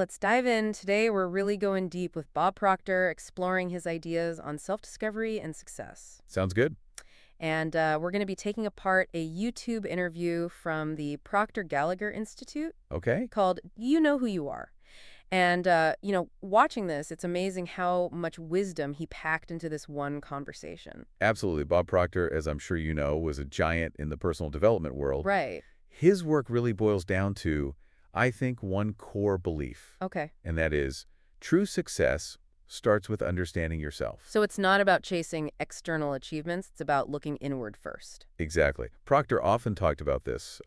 let's dive in. Today, we're really going deep with Bob Proctor, exploring his ideas on self-discovery and success. Sounds good. And we're going to be taking apart a YouTube interview from the Proctor Gallagher Institute Okay. called You Know Who You Are. And, watching this, it's amazing how much wisdom he packed into this one conversation. Absolutely. Bob Proctor, as I'm sure you know, was a giant in the personal development world. Right. His work really boils down to, I think, one core belief, Okay. and that is true success starts with understanding yourself. So it's not about chasing external achievements. It's about looking inward first. Exactly. Proctor often talked about this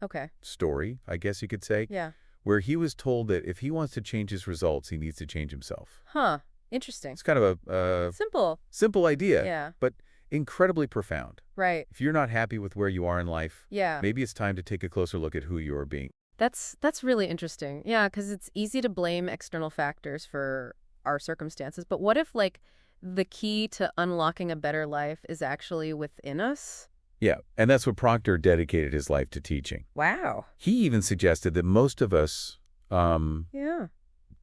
Okay. story, I guess you could say, Yeah. where he was told that if he wants to change his results, he needs to change himself. Huh. Interesting. It's kind of a Simple. simple idea, Yeah. but incredibly profound. Right. If you're not happy with where you are in life, Yeah. maybe it's time to take a closer look at who you are being. That's really interesting. Yeah, because it's easy to blame external factors for our circumstances. But what if, like, the key to unlocking a better life is actually within us? Yeah, and that's what Proctor dedicated his life to teaching. Wow. He even suggested that most of us Yeah.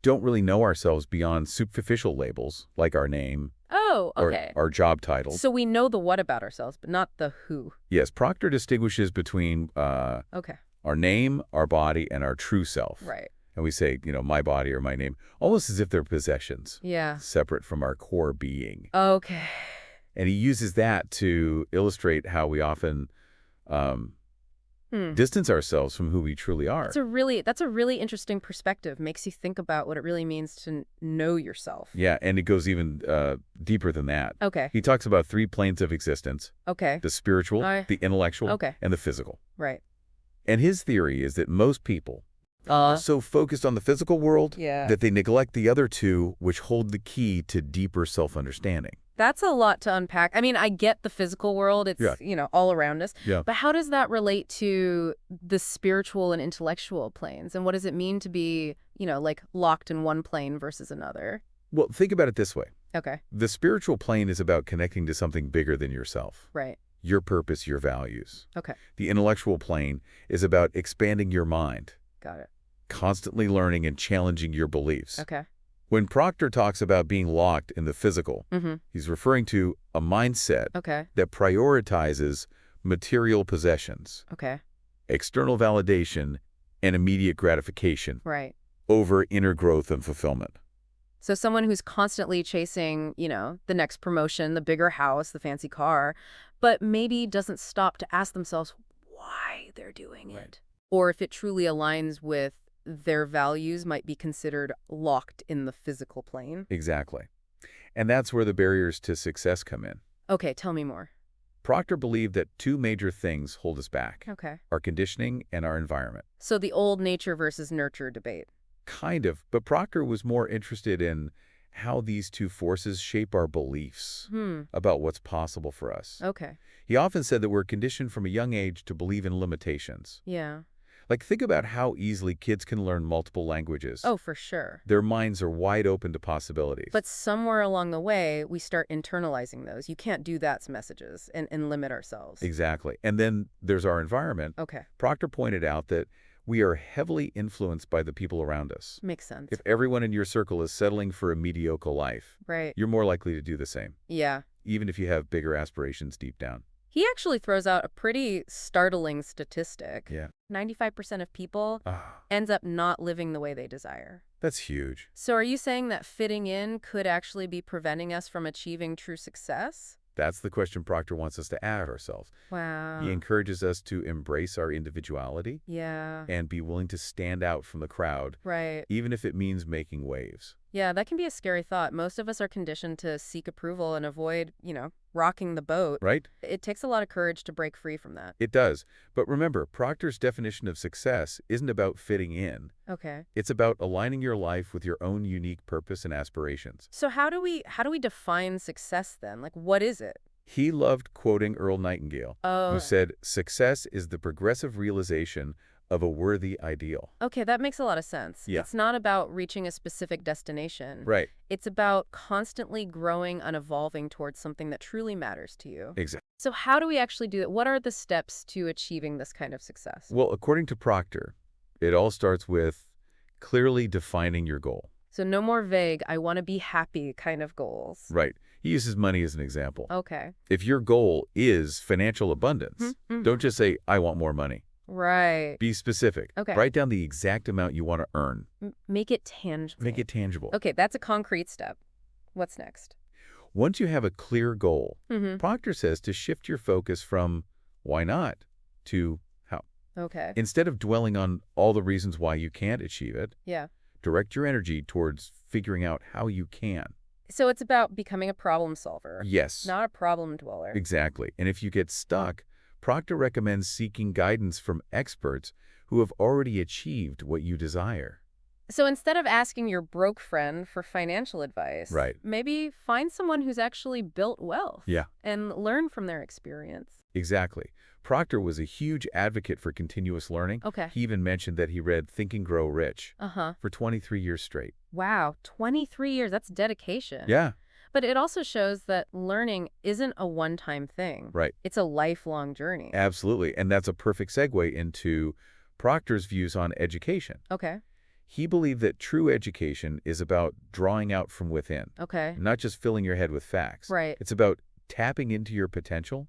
don't really know ourselves beyond superficial labels, like our name Oh, or okay. our job title. So we know the what about ourselves, but not the who. Yes, Proctor distinguishes between Okay. our name, our body, and our true self. Right. And we say, my body or my name, almost as if they're possessions, Yeah. separate from our core being. Okay. And he uses that to illustrate how we often distance ourselves from who we truly are. That's a really interesting perspective. Makes you think about what it really means to know yourself. Yeah, and it goes even deeper than that. Okay. He talks about 3 planes of existence: Okay. the spiritual, the intellectual, and the physical. Right. And his theory is that most people are so focused on the physical world that they neglect the other 2, which hold the key to deeper self-understanding. That's a lot to unpack. I mean, I get the physical world. It's, all around us. Yeah. But how does that relate to the spiritual and intellectual planes? And what does it mean to be, like locked in one plane versus another? Well, think about it this way. Okay. The spiritual plane is about connecting to something bigger than yourself. Right. Your purpose, your values. Okay. The intellectual plane is about expanding your mind, Got it. constantly learning and challenging your beliefs. Okay. When Proctor talks about being locked in the physical, he's referring to a mindset that prioritizes material possessions, external validation, and immediate gratification over inner growth and fulfillment. So someone who's constantly chasing, the next promotion, the bigger house, the fancy car, but maybe doesn't stop to ask themselves why they're doing it. Or if it truly aligns with their values, might be considered locked in the physical plane. Exactly. And that's where the barriers to success come in. Okay, tell me more. Proctor believed that 2 major things hold us back. Okay. Our conditioning and our environment. So the old nature versus nurture debate. Kind of, but Proctor was more interested in how these 2 forces shape our beliefs about what's possible for us. Okay. He often said that we're conditioned from a young age to believe in limitations. Yeah. Like, think about how easily kids can learn multiple languages. Oh, for sure. Their minds are wide open to possibilities. But somewhere along the way, we start internalizing those. You can't do that's messages and limit ourselves. Exactly. And then there's our environment. Okay. Proctor pointed out that we are heavily influenced by the people around us. Makes sense. If everyone in your circle is settling for a mediocre life, you're more likely to do the same. Yeah. Even if you have bigger aspirations deep down. He actually throws out a pretty startling statistic. Yeah. 95% of people ends up not living the way they desire. That's huge. So are you saying that fitting in could actually be preventing us from achieving true success? That's the question Proctor wants us to ask ourselves. Wow. He encourages us to embrace our individuality and be willing to stand out from the crowd, even if it means making waves. Yeah, that can be a scary thought. Most of us are conditioned to seek approval and avoid, rocking the boat. Right? It takes a lot of courage to break free from that. It does. But remember, Proctor's definition of success isn't about fitting in. Okay. It's about aligning your life with your own unique purpose and aspirations. So how do we define success then? Like, what is it? He loved quoting Earl Nightingale, who said, "Success is the progressive realization of a worthy ideal." Okay, that makes a lot of sense. Yeah. It's not about reaching a specific destination. Right. It's about constantly growing and evolving towards something that truly matters to you. Exactly. So how do we actually do that? What are the steps to achieving this kind of success? Well, according to Proctor, it all starts with clearly defining your goal. So no more vague, I want to be happy kind of goals. Right. He uses money as an example. Okay. If your goal is financial abundance, don't just say, I want more money. Right. Be specific. Okay. Write down the exact amount you want to earn. Make it tangible. Make it tangible. Okay, that's a concrete step. What's next? Once you have a clear goal, Proctor says to shift your focus from why not to how. Okay. Instead of dwelling on all the reasons why you can't achieve it, direct your energy towards figuring out how you can. So it's about becoming a problem solver. Yes. Not a problem dweller. Exactly. And if you get stuck, Proctor recommends seeking guidance from experts who have already achieved what you desire. So instead of asking your broke friend for financial advice, maybe find someone who's actually built wealth. Yeah. And learn from their experience. Exactly. Proctor was a huge advocate for continuous learning. Okay. He even mentioned that he read Think and Grow Rich for 23 years straight. Wow, 23 years, that's dedication. Yeah. But it also shows that learning isn't a one-time thing. Right. It's a lifelong journey. Absolutely. And that's a perfect segue into Proctor's views on education. Okay. He believed that true education is about drawing out from within. Okay. Not just filling your head with facts. Right. It's about tapping into your potential,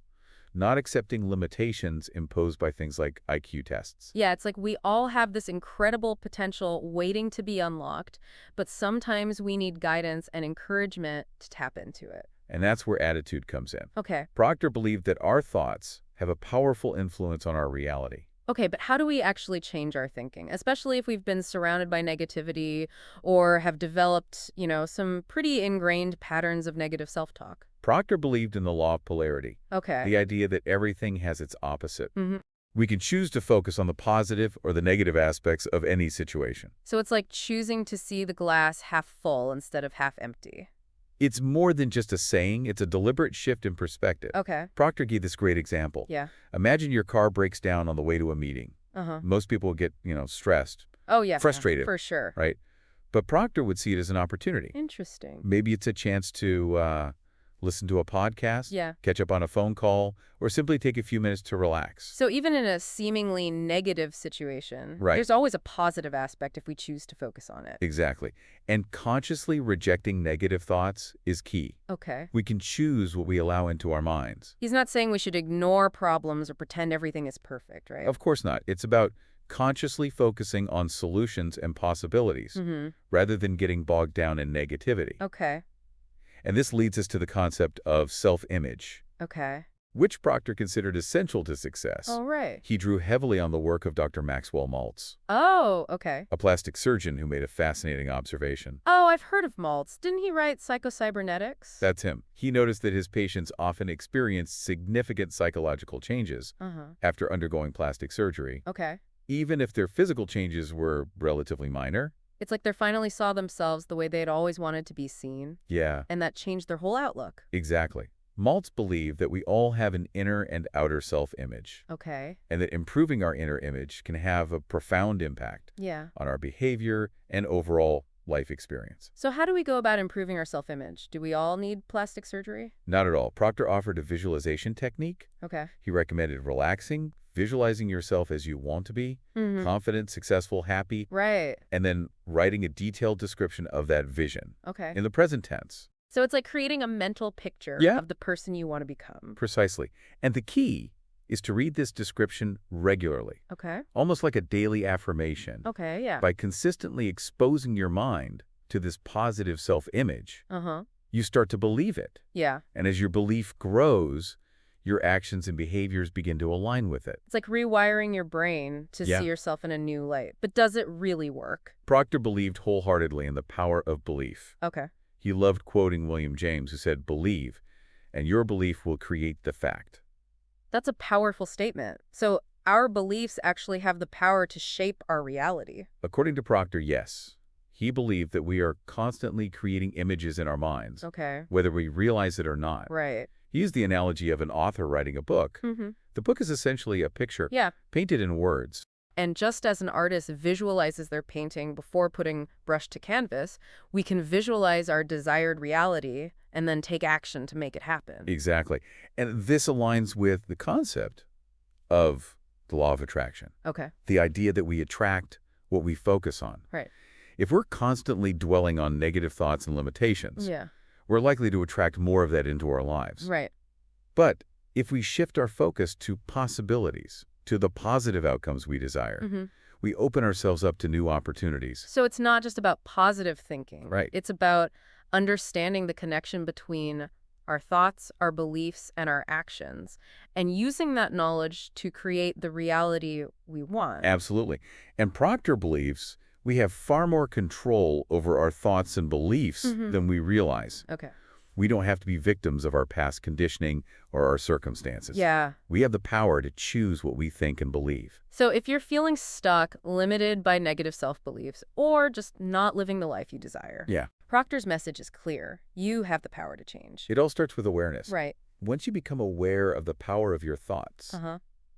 not accepting limitations imposed by things like IQ tests. Yeah, it's like we all have this incredible potential waiting to be unlocked, but sometimes we need guidance and encouragement to tap into it. And that's where attitude comes in. Okay. Proctor believed that our thoughts have a powerful influence on our reality. Okay, but how do we actually change our thinking, especially if we've been surrounded by negativity or have developed, some pretty ingrained patterns of negative self-talk? Proctor believed in the law of polarity. Okay. The idea that everything has its opposite. We can choose to focus on the positive or the negative aspects of any situation. So it's like choosing to see the glass half full instead of half empty. It's more than just a saying, it's a deliberate shift in perspective. Okay. Proctor gave this great example. Yeah. Imagine your car breaks down on the way to a meeting. Most people get, stressed. Oh, yeah. Frustrated. For sure. Right? But Proctor would see it as an opportunity. Interesting. Maybe it's a chance to listen to a podcast, catch up on a phone call, or simply take a few minutes to relax. So even in a seemingly negative situation, there's always a positive aspect if we choose to focus on it. Exactly. And consciously rejecting negative thoughts is key. Okay. We can choose what we allow into our minds. He's not saying we should ignore problems or pretend everything is perfect, right? Of course not. It's about consciously focusing on solutions and possibilities rather than getting bogged down in negativity. Okay. And this leads us to the concept of self-image. Okay. Which Proctor considered essential to success. Oh, right. He drew heavily on the work of Dr. Maxwell Maltz. Oh, okay. A plastic surgeon who made a fascinating observation. Oh, I've heard of Maltz. Didn't he write Psychocybernetics? That's him. He noticed that his patients often experienced significant psychological changes after undergoing plastic surgery. Okay. Even if their physical changes were relatively minor. It's like they finally saw themselves the way they'd always wanted to be seen. Yeah. And that changed their whole outlook. Exactly. Maltz believed that we all have an inner and outer self-image. Okay. And that improving our inner image can have a profound impact on our behavior and overall life experience. So how do we go about improving our self-image? Do we all need plastic surgery? Not at all. Proctor offered a visualization technique. Okay. He recommended relaxing, visualizing yourself as you want to be, confident, successful, happy. Right. And then writing a detailed description of that vision. Okay. In the present tense. So it's like creating a mental picture of the person you want to become. Precisely. And the key is to read this description regularly. Okay. Almost like a daily affirmation. Okay, yeah. By consistently exposing your mind to this positive self-image, you start to believe it. Yeah. And as your belief grows, your actions and behaviors begin to align with it. It's like rewiring your brain to see yourself in a new light. But does it really work? Proctor believed wholeheartedly in the power of belief. Okay. He loved quoting William James, who said, "Believe, and your belief will create the fact." That's a powerful statement. So our beliefs actually have the power to shape our reality. According to Proctor, yes. He believed that we are constantly creating images in our minds, whether we realize it or not. Right. He used the analogy of an author writing a book. The book is essentially a picture painted in words. And just as an artist visualizes their painting before putting brush to canvas, we can visualize our desired reality and then take action to make it happen. Exactly. And this aligns with the concept of the law of attraction. Okay. The idea that we attract what we focus on. Right. If we're constantly dwelling on negative thoughts and limitations, Yeah. we're likely to attract more of that into our lives. Right. But if we shift our focus to possibilities, to the positive outcomes we desire, we open ourselves up to new opportunities. So it's not just about positive thinking. Right. It's about understanding the connection between our thoughts, our beliefs, and our actions, and using that knowledge to create the reality we want. Absolutely. And Proctor believes we have far more control over our thoughts and beliefs than we realize. Okay. We don't have to be victims of our past conditioning or our circumstances. Yeah. We have the power to choose what we think and believe. So if you're feeling stuck, limited by negative self-beliefs, or just not living the life you desire, Yeah. Proctor's message is clear. You have the power to change. It all starts with awareness. Right. Once you become aware of the power of your thoughts,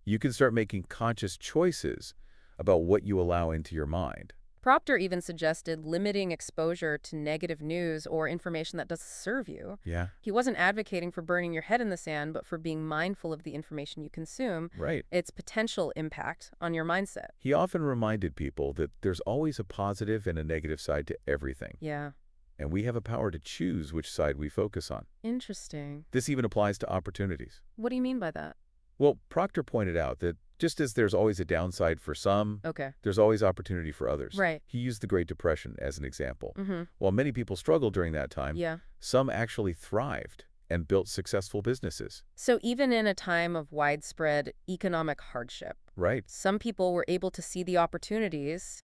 you can start making conscious choices about what you allow into your mind. Proctor even suggested limiting exposure to negative news or information that doesn't serve you. Yeah. He wasn't advocating for burning your head in the sand, but for being mindful of the information you consume, Right. its potential impact on your mindset. He often reminded people that there's always a positive and a negative side to everything. Yeah. And we have a power to choose which side we focus on. Interesting. This even applies to opportunities. What do you mean by that? Well, Proctor pointed out that just as there's always a downside for some, there's always opportunity for others. Right. He used the Great Depression as an example. While many people struggled during that time, some actually thrived and built successful businesses. So even in a time of widespread economic hardship, Right. some people were able to see the opportunities,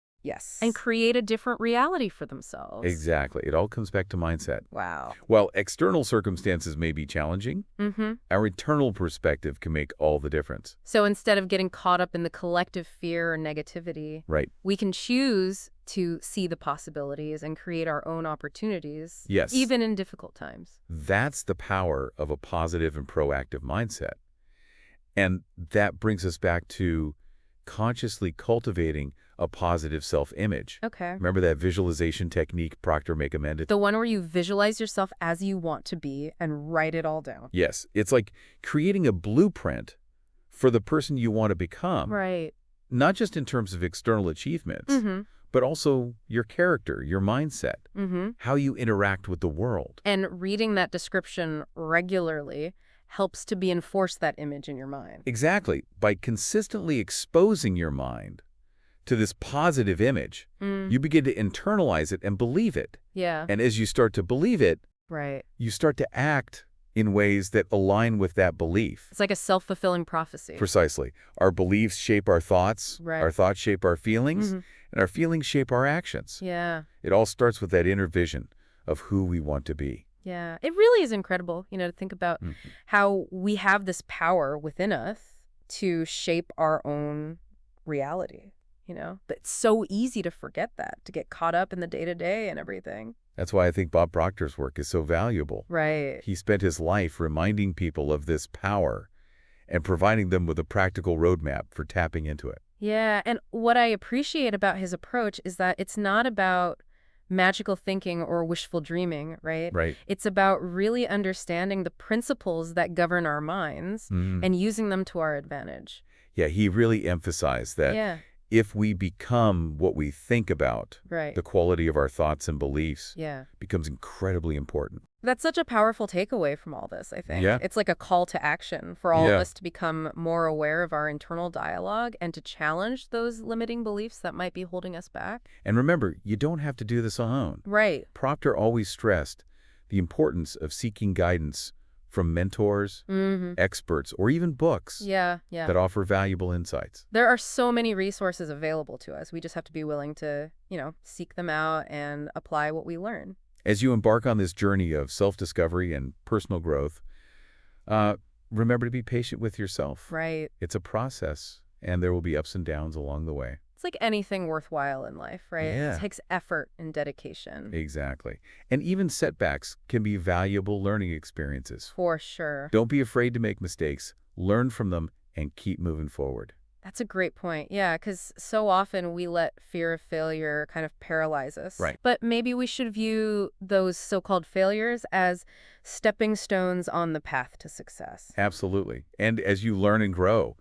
and create a different reality for themselves. Exactly. It all comes back to mindset. Wow. While external circumstances may be challenging, our internal perspective can make all the difference. So instead of getting caught up in the collective fear or negativity, Right. we can choose to see the possibilities and create our own opportunities, Yes. even in difficult times. That's the power of a positive and proactive mindset. And that brings us back to consciously cultivating a positive self-image. Okay. Remember that visualization technique Proctor recommended? The one where you visualize yourself as you want to be and write it all down. Yes. It's like creating a blueprint for the person you want to become. Right. Not just in terms of external achievements, but also your character, your mindset, how you interact with the world. And reading that description regularly helps to reinforce that image in your mind. Exactly. By consistently exposing your mind to this positive image, you begin to internalize it and believe it. Yeah. And as you start to believe it, you start to act in ways that align with that belief. It's like a self-fulfilling prophecy. Precisely. Our beliefs shape our thoughts, our thoughts shape our feelings, and our feelings shape our actions. Yeah. It all starts with that inner vision of who we want to be. Yeah. It really is incredible, to think about how we have this power within us to shape our own reality, But it's so easy to forget that, to get caught up in the day-to-day and everything. That's why I think Bob Proctor's work is so valuable. Right. He spent his life reminding people of this power and providing them with a practical roadmap for tapping into it. Yeah, and what I appreciate about his approach is that it's not about magical thinking or wishful dreaming, right? Right. It's about really understanding the principles that govern our minds and using them to our advantage. Yeah, he really emphasized that if we become what we think about, the quality of our thoughts and beliefs becomes incredibly important. That's such a powerful takeaway from all this, I think. Yeah. It's like a call to action for all of us to become more aware of our internal dialogue and to challenge those limiting beliefs that might be holding us back. And remember, you don't have to do this alone. Right. Proctor always stressed the importance of seeking guidance from mentors, experts, or even books that offer valuable insights. There are so many resources available to us. We just have to be willing to, seek them out and apply what we learn. As you embark on this journey of self-discovery and personal growth, remember to be patient with yourself. Right. It's a process, and there will be ups and downs along the way. It's like anything worthwhile in life, right? Yeah. It takes effort and dedication. Exactly. And even setbacks can be valuable learning experiences. For sure. Don't be afraid to make mistakes. Learn from them and keep moving forward. That's a great point. Yeah, because so often we let fear of failure kind of paralyze us. Right. But maybe we should view those so-called failures as stepping stones on the path to success. Absolutely. And as you learn and grow,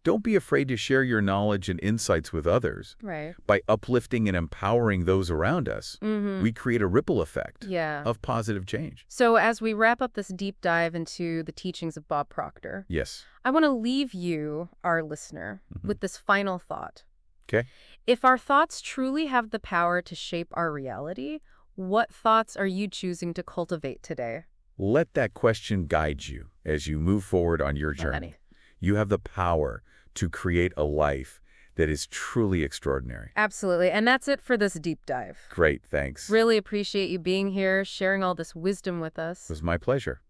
Don't be afraid to share your knowledge and insights with others. Right. By uplifting and empowering those around us, we create a ripple effect of positive change. So as we wrap up this deep dive into the teachings of Bob Proctor, Yes. I want to leave you, our listener, with this final thought. Okay. If our thoughts truly have the power to shape our reality, what thoughts are you choosing to cultivate today? Let that question guide you as you move forward on your journey. You have the power to create a life that is truly extraordinary. Absolutely. And that's it for this deep dive. Great, thanks. Really appreciate you being here, sharing all this wisdom with us. It was my pleasure.